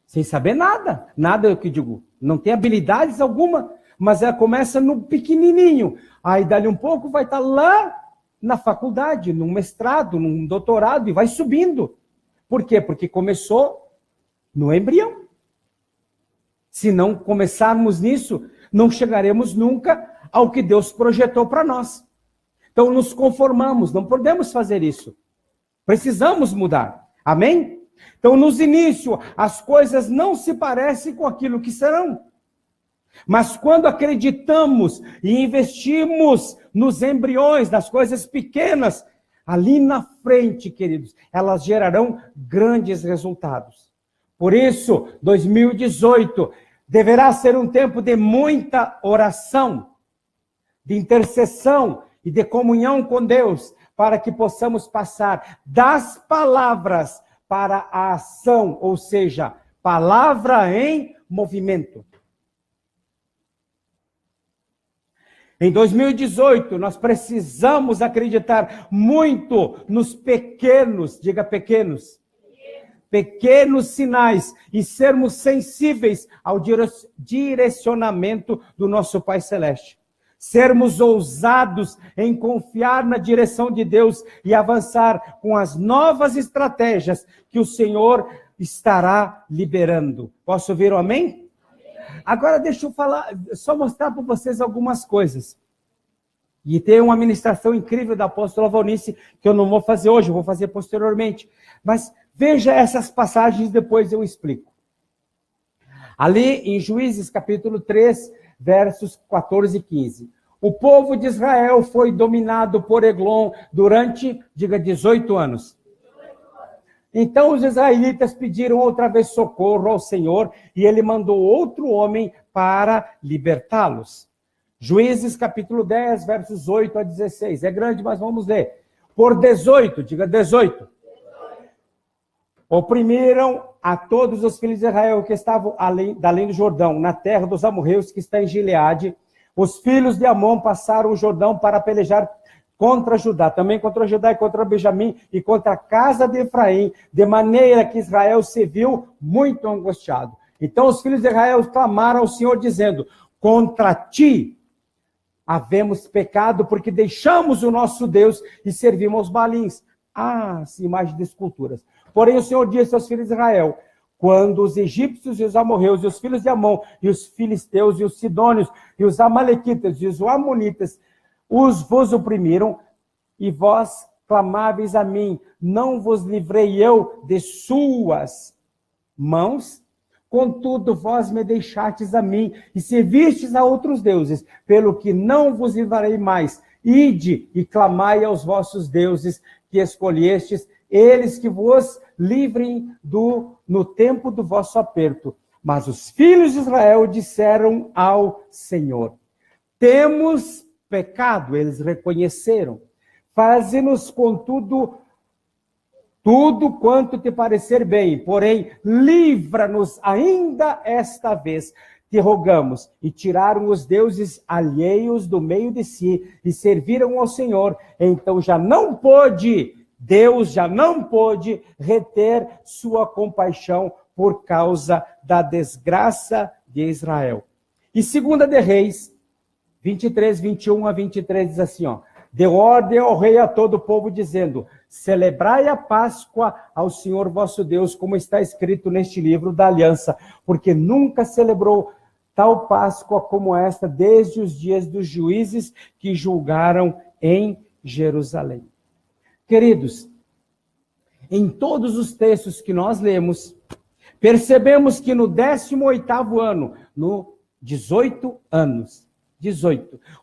sem saber nada. Nada, eu que digo, não tem habilidades alguma, mas ela começa no pequenininho. Aí dali um pouco vai estar lá na faculdade, num mestrado, num doutorado, e vai subindo. Por quê? Porque começou no embrião. Se não começarmos nisso, não chegaremos nunca ao que Deus projetou para nós. Então nos conformamos, não podemos fazer isso. Precisamos mudar. Amém? Então, nos inícios, as coisas não se parecem com aquilo que serão. Mas quando acreditamos e investimos nos embriões, nas coisas pequenas, ali na frente, queridos, elas gerarão grandes resultados. Por isso, 2018 deverá ser um tempo de muita oração, de intercessão e de comunhão com Deus, para que possamos passar das palavras para a ação, ou seja, palavra em movimento. Em 2018, nós precisamos acreditar muito nos pequenos, diga pequenos, pequenos sinais e sermos sensíveis ao direcionamento do nosso Pai Celeste. Sermos ousados em confiar na direção de Deus e avançar com as novas estratégias que o Senhor estará liberando. Posso ouvir um amém? Agora deixa eu falar, só mostrar para vocês algumas coisas. E tem uma ministração incrível da apóstola Valnice, que eu não vou fazer hoje, eu vou fazer posteriormente. Mas veja essas passagens, depois eu explico. Ali em Juízes capítulo 3, versos 14 e 15. O povo de Israel foi dominado por Eglon durante, diga, 18 anos. Então os israelitas pediram outra vez socorro ao Senhor e ele mandou outro homem para libertá-los. Juízes capítulo 10, versos 8 a 16. É grande, mas vamos ler. Por 18, diga 18. Oprimiram a todos os filhos de Israel que estavam além do Jordão, na terra dos amorreus que está em Gileade. Os filhos de Amon passaram o Jordão para pelejar contra Judá, também contra Judá e contra Benjamim e contra a casa de Efraim, de maneira que Israel se viu muito angustiado. Então os filhos de Israel clamaram ao Senhor, dizendo: contra ti havemos pecado, porque deixamos o nosso Deus e servimos aos balins, as imagens de esculturas. Porém o Senhor disse aos filhos de Israel: quando os egípcios e os amorreus, e os filhos de Amon, e os filisteus, e os sidônios, e os amalequitas, e os amonitas, vos oprimiram, e vós clamáveis a mim, não vos livrei eu de suas mãos? Contudo, vós me deixastes a mim, e servistes a outros deuses, pelo que não vos livrarei mais. Ide e clamai aos vossos deuses que escolhestes, eles que vos livrem no tempo do vosso aperto. Mas os filhos de Israel disseram ao Senhor: temos pecado, eles reconheceram. Faze-nos, contudo, tudo quanto te parecer bem, porém, livra-nos ainda esta vez, te rogamos. E tiraram os deuses alheios do meio de si, e serviram ao Senhor. Então Deus já não pôde reter sua compaixão por causa da desgraça de Israel. E 2 de Reis 23, 21 a 23 diz assim, deu ordem ao rei a todo o povo, dizendo: celebrai a Páscoa ao Senhor vosso Deus, como está escrito neste livro da aliança, porque nunca celebrou tal Páscoa como esta, desde os dias dos juízes que julgaram em Jerusalém. Queridos, em todos os textos que nós lemos, percebemos que no 18º ano, no 18 anos,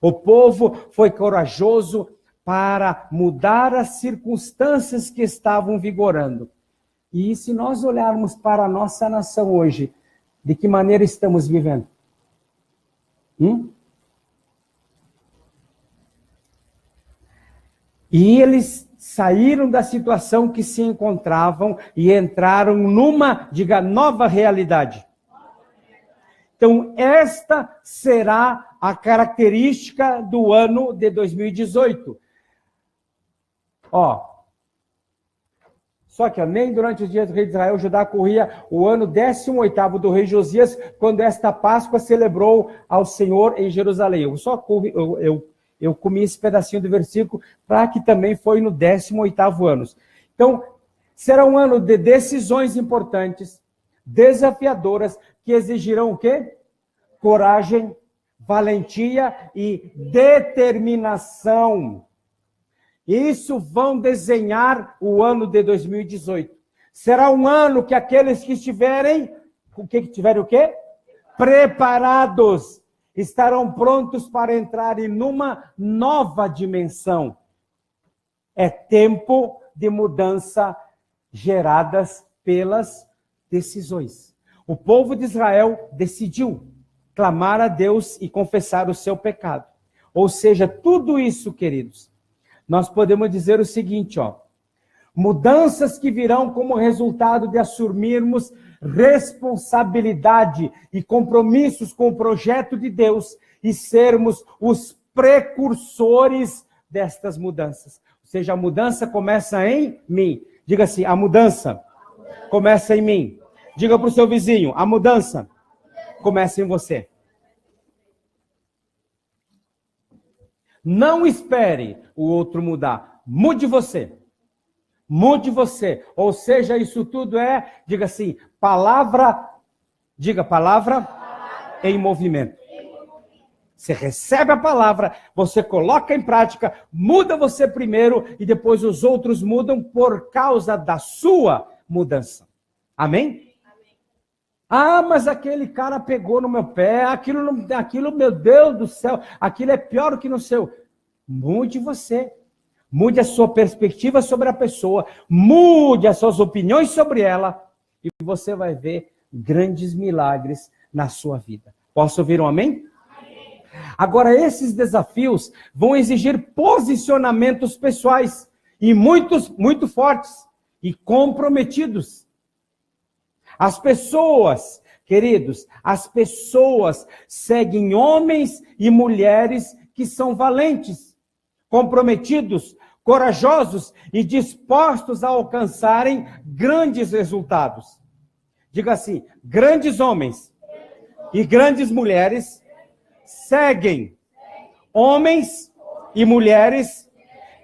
o povo foi corajoso para mudar as circunstâncias que estavam vigorando. E se nós olharmos para a nossa nação hoje, de que maneira estamos vivendo? E eles saíram da situação que se encontravam e entraram numa, nova realidade. Então, esta será a característica do ano de 2018. Só que nem durante os dias do rei de Israel, Judá corria o ano 18º do rei Josias, quando esta Páscoa celebrou ao Senhor em Jerusalém. Eu comi esse pedacinho do versículo para que também foi no 18º ano. Então, será um ano de decisões importantes, desafiadoras, que exigirão o quê? Coragem, valentia e determinação. Isso vão desenhar o ano de 2018. Será um ano que aqueles que estiverem, o quê? Preparados, estarão prontos para entrarem numa nova dimensão. É tempo de mudança geradas pelas decisões. O povo de Israel decidiu clamar a Deus e confessar o seu pecado. Ou seja, tudo isso, queridos, nós podemos dizer o seguinte, mudanças que virão como resultado de assumirmos responsabilidade e compromissos com o projeto de Deus e sermos os precursores destas mudanças. Ou seja, a mudança começa em mim. Diga assim, a mudança começa em mim. Diga para o seu vizinho, a mudança começa em você. Não espere o outro mudar. Mude você. Mude você. Ou seja, isso tudo diga assim, palavra em movimento. Você recebe a palavra, você coloca em prática, muda você primeiro e depois os outros mudam por causa da sua mudança. Amém? Mas aquele cara pegou no meu pé, aquilo, meu Deus do céu, aquilo é pior que no seu. Mude você. Mude a sua perspectiva sobre a pessoa, mude as suas opiniões sobre ela e você vai ver grandes milagres na sua vida. Posso ouvir um amém? Amém. Agora, esses desafios vão exigir posicionamentos pessoais e muito fortes e comprometidos. As pessoas, queridos, as pessoas seguem homens e mulheres que são valentes, comprometidos, corajosos e dispostos a alcançarem grandes resultados. Diga assim: grandes homens e grandes mulheres seguem homens e mulheres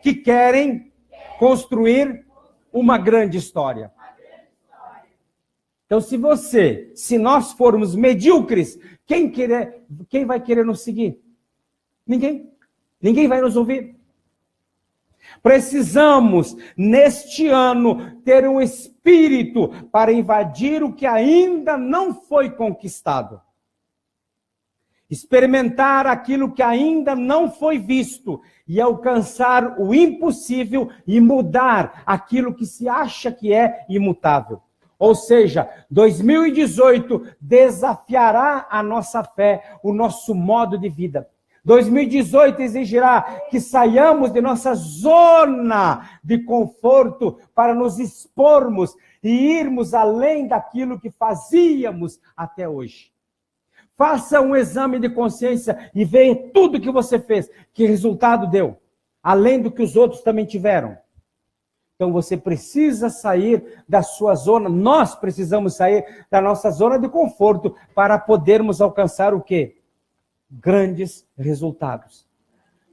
que querem construir uma grande história. Então, se nós formos medíocres, quem vai querer nos seguir? Ninguém. Ninguém vai nos ouvir. Precisamos, neste ano, ter um espírito para invadir o que ainda não foi conquistado. Experimentar aquilo que ainda não foi visto e alcançar o impossível e mudar aquilo que se acha que é imutável. Ou seja, 2018 desafiará a nossa fé, o nosso modo de vida. 2018 exigirá que saiamos de nossa zona de conforto para nos expormos e irmos além daquilo que fazíamos até hoje. Faça um exame de consciência e veja tudo que você fez, que resultado deu, além do que os outros também tiveram. Então você precisa sair da sua zona, nós precisamos sair da nossa zona de conforto para podermos alcançar o quê? Grandes resultados.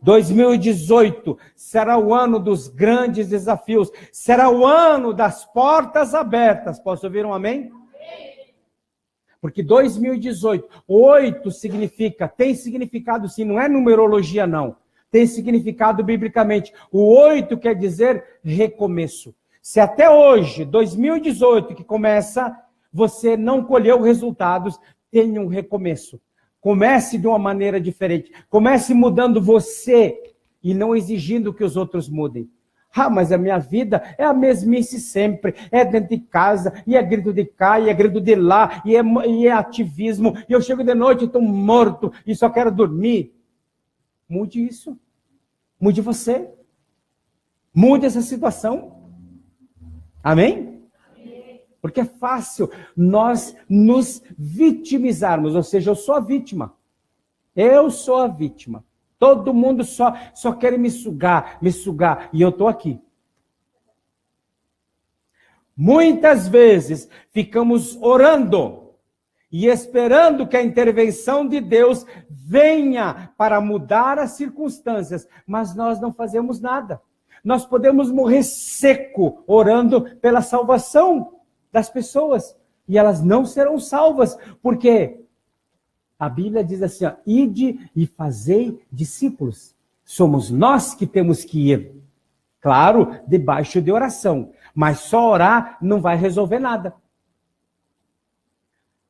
2018 será o ano dos grandes desafios, será o ano das portas abertas. Posso ouvir um amém? Porque 2018, 8 tem significado sim, não é numerologia não. Tem significado biblicamente. O 8 quer dizer recomeço. Se até hoje, 2018 que começa, você não colheu resultados, tenha um recomeço. Comece de uma maneira diferente. Comece mudando você e não exigindo que os outros mudem. Ah, mas a minha vida é a mesmice sempre. É dentro de casa, e é grito de cá, e é grito de lá, e é ativismo. E eu chego de noite e estou morto e só quero dormir. Mude isso. Mude você. Mude essa situação. Amém? Porque é fácil nós nos vitimizarmos. Ou seja, eu sou a vítima. Eu sou a vítima. Todo mundo só quer me sugar. E eu estou aqui. Muitas vezes ficamos orando e esperando que a intervenção de Deus venha para mudar as circunstâncias, mas nós não fazemos nada. Nós podemos morrer seco orando pela salvação das pessoas, e elas não serão salvas, porque a Bíblia diz assim, ó, ide e fazei discípulos. Somos nós que temos que ir. Claro, debaixo de oração, mas só orar não vai resolver nada.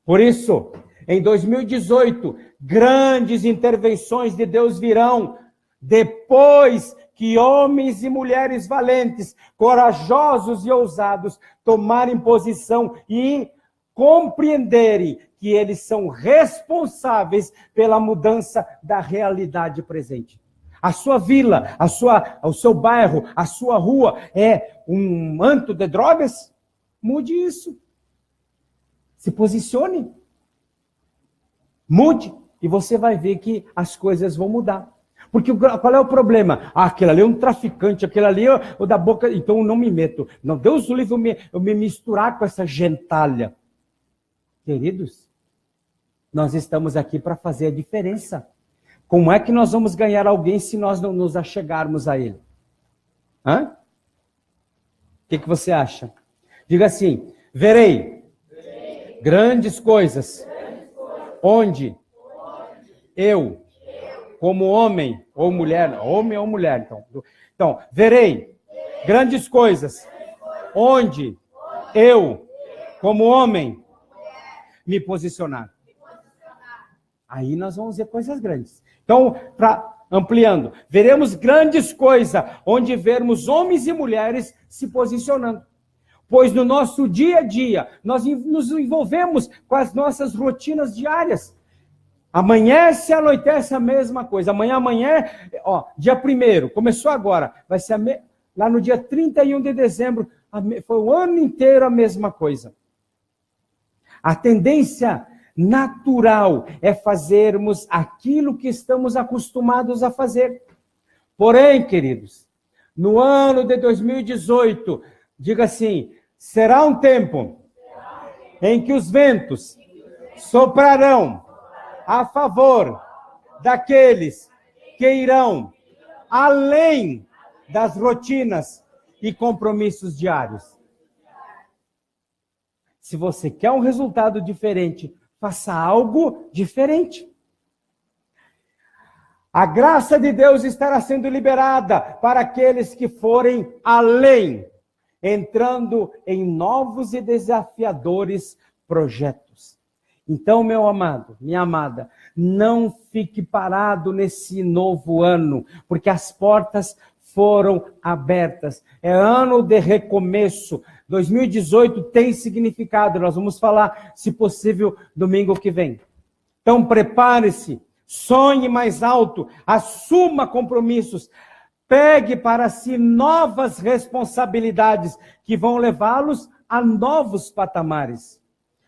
Por isso, em 2018, grandes intervenções de Deus virão depois que homens e mulheres valentes, corajosos e ousados tomarem posição e compreenderem que eles são responsáveis pela mudança da realidade presente. A sua vila, o seu bairro, a sua rua é um manto de drogas? Mude isso. Se posicione. Mude e você vai ver que as coisas vão mudar. Porque qual é o problema? Ah, aquele ali é um traficante, aquele ali é o da boca, então eu não me meto. Não, Deus o livre eu me misturar com essa gentalha. Queridos, nós estamos aqui para fazer a diferença. Como é que nós vamos ganhar alguém se nós não nos achegarmos a ele? Hã? O que você acha? Diga assim, verei grandes coisas. Onde? Eu, como homem ou mulher, homem ou mulher, então, verei grandes coisas. Onde? Eu, como homem, me posicionar. Aí nós vamos ver coisas grandes. Então, ampliando, veremos grandes coisas onde vermos homens e mulheres se posicionando. Pois no nosso dia a dia, nós nos envolvemos com as nossas rotinas diárias. Amanhece e anoitece a mesma coisa. Amanhã, dia 1º, começou agora, vai ser lá no dia 31 de dezembro, foi o ano inteiro a mesma coisa. A tendência natural é fazermos aquilo que estamos acostumados a fazer. Porém, queridos, no ano de 2018, diga assim, será um tempo em que os ventos soprarão a favor daqueles que irão além das rotinas e compromissos diários. Se você quer um resultado diferente, faça algo diferente. A graça de Deus estará sendo liberada para aqueles que forem além, entrando em novos e desafiadores projetos. Então, meu amado, minha amada, não fique parado nesse novo ano, porque as portas foram abertas. É ano de recomeço. 2018 tem significado. Nós vamos falar, se possível, domingo que vem. Então, prepare-se, sonhe mais alto, assuma compromissos, pegue para si novas responsabilidades que vão levá-los a novos patamares.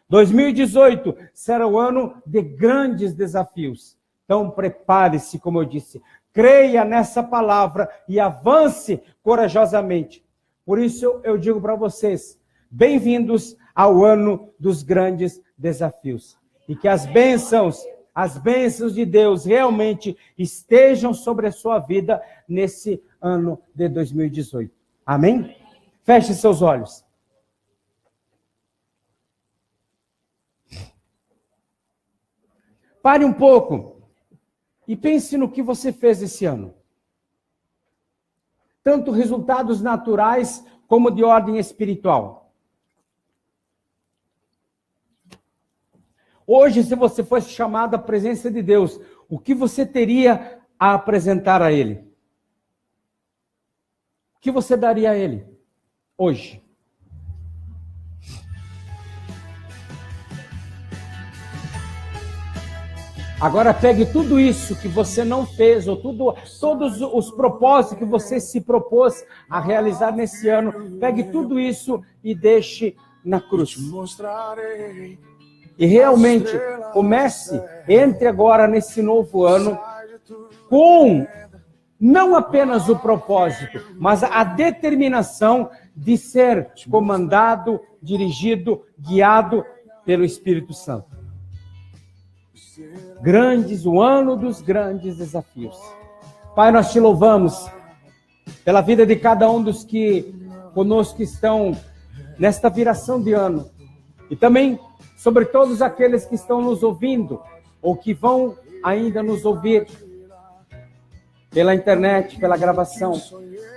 2018 será o ano de grandes desafios. Então, prepare-se, como eu disse. Creia nessa palavra e avance corajosamente. Por isso, eu digo para vocês, bem-vindos ao ano dos grandes desafios. E que as bênçãos de Deus realmente estejam sobre a sua vida nesse ano de 2018. Amém? Feche seus olhos. Pare um pouco e pense no que você fez esse ano. Tanto resultados naturais como de ordem espiritual. Hoje, se você fosse chamado à presença de Deus, o que você teria a apresentar a Ele? O que você daria a Ele hoje? Agora pegue tudo isso que você não fez, ou todos os propósitos que você se propôs a realizar nesse ano, pegue tudo isso e deixe na cruz. E realmente entre agora nesse novo ano com não apenas o propósito, mas a determinação de ser comandado, dirigido, guiado pelo Espírito Santo. O ano dos grandes desafios. Pai, nós te louvamos pela vida de cada um dos que conosco estão nesta viração de ano. E também sobre todos aqueles que estão nos ouvindo ou que vão ainda nos ouvir pela internet, pela gravação.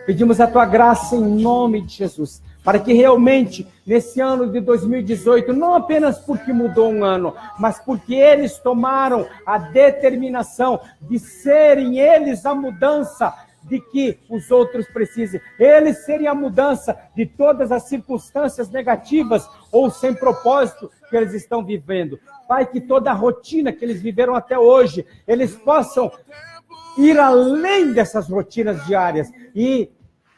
Pedimos a tua graça em nome de Jesus, para que realmente, nesse ano de 2018, não apenas porque mudou um ano, mas porque eles tomaram a determinação de serem eles a mudança de que os outros precisem. Eles serem a mudança de todas as circunstâncias negativas ou sem propósito que eles estão vivendo. Pai, que toda a rotina que eles viveram até hoje, eles possam ir além dessas rotinas diárias e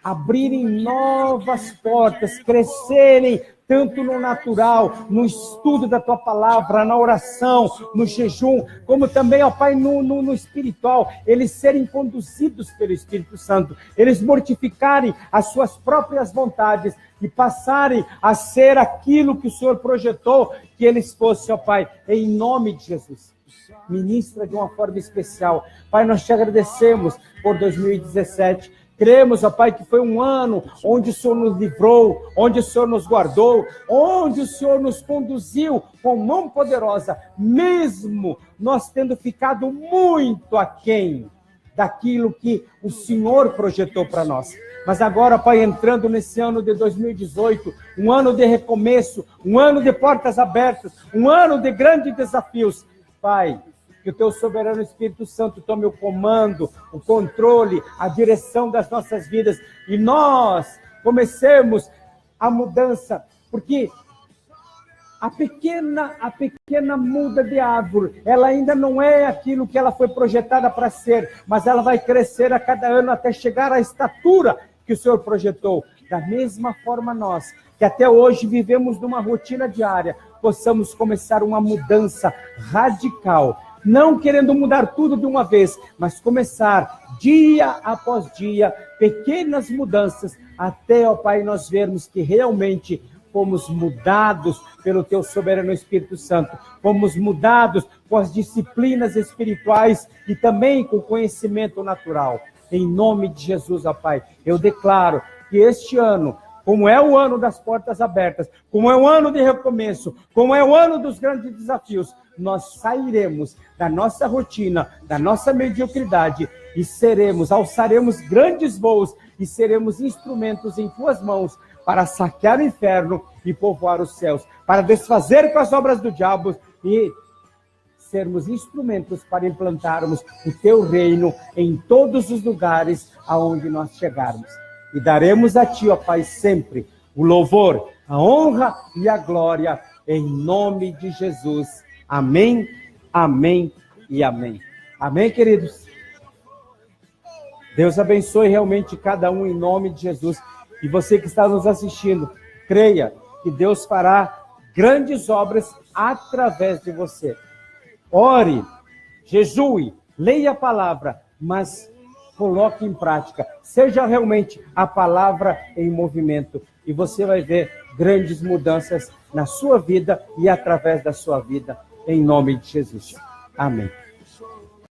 abrirem novas portas, crescerem tanto no natural, no estudo da tua palavra, na oração, no jejum, como também, ó Pai, no espiritual, eles serem conduzidos pelo Espírito Santo, eles mortificarem as suas próprias vontades e passarem a ser aquilo que o Senhor projetou que eles fossem, ó Pai, em nome de Jesus. Ministra de uma forma especial. Pai, nós te agradecemos por 2017. Cremos, ó Pai, que foi um ano onde o Senhor nos livrou, onde o Senhor nos guardou, onde o Senhor nos conduziu com mão poderosa, mesmo nós tendo ficado muito aquém daquilo que o Senhor projetou para nós. Mas agora, Pai, entrando nesse ano de 2018, um ano de recomeço, um ano de portas abertas, um ano de grandes desafios, Pai, que o teu soberano Espírito Santo tome o comando, o controle, a direção das nossas vidas. E nós comecemos a mudança, porque a pequena muda de árvore, ela ainda não é aquilo que ela foi projetada para ser, mas ela vai crescer a cada ano até chegar à estatura que o Senhor projetou. da mesma forma nós, que até hoje vivemos numa rotina diária, possamos começar uma mudança radical, não querendo mudar tudo de uma vez, mas começar dia após dia, pequenas mudanças, até, ó Pai, nós vermos que realmente fomos mudados pelo Teu soberano Espírito Santo, fomos mudados com as disciplinas espirituais e também com o conhecimento natural. Em nome de Jesus, ó Pai, eu declaro que este ano, como é o ano das portas abertas, como é o ano de recomeço, como é o ano dos grandes desafios, nós sairemos da nossa rotina, da nossa mediocridade e alçaremos grandes voos e seremos instrumentos em Tuas mãos para saquear o inferno e povoar os céus, para desfazer com as obras do diabo e sermos instrumentos para implantarmos o Teu reino em todos os lugares aonde nós chegarmos. E daremos a Ti, ó Pai, sempre o louvor, a honra e a glória, em nome de Jesus. Amém, amém e amém. Amém, queridos? Deus abençoe realmente cada um em nome de Jesus. E você que está nos assistindo, creia que Deus fará grandes obras através de você. Ore, jejue, leia a palavra, mas coloque em prática. Seja realmente a palavra em movimento. E você vai ver grandes mudanças na sua vida e através da sua vida, em nome de Jesus. Amém.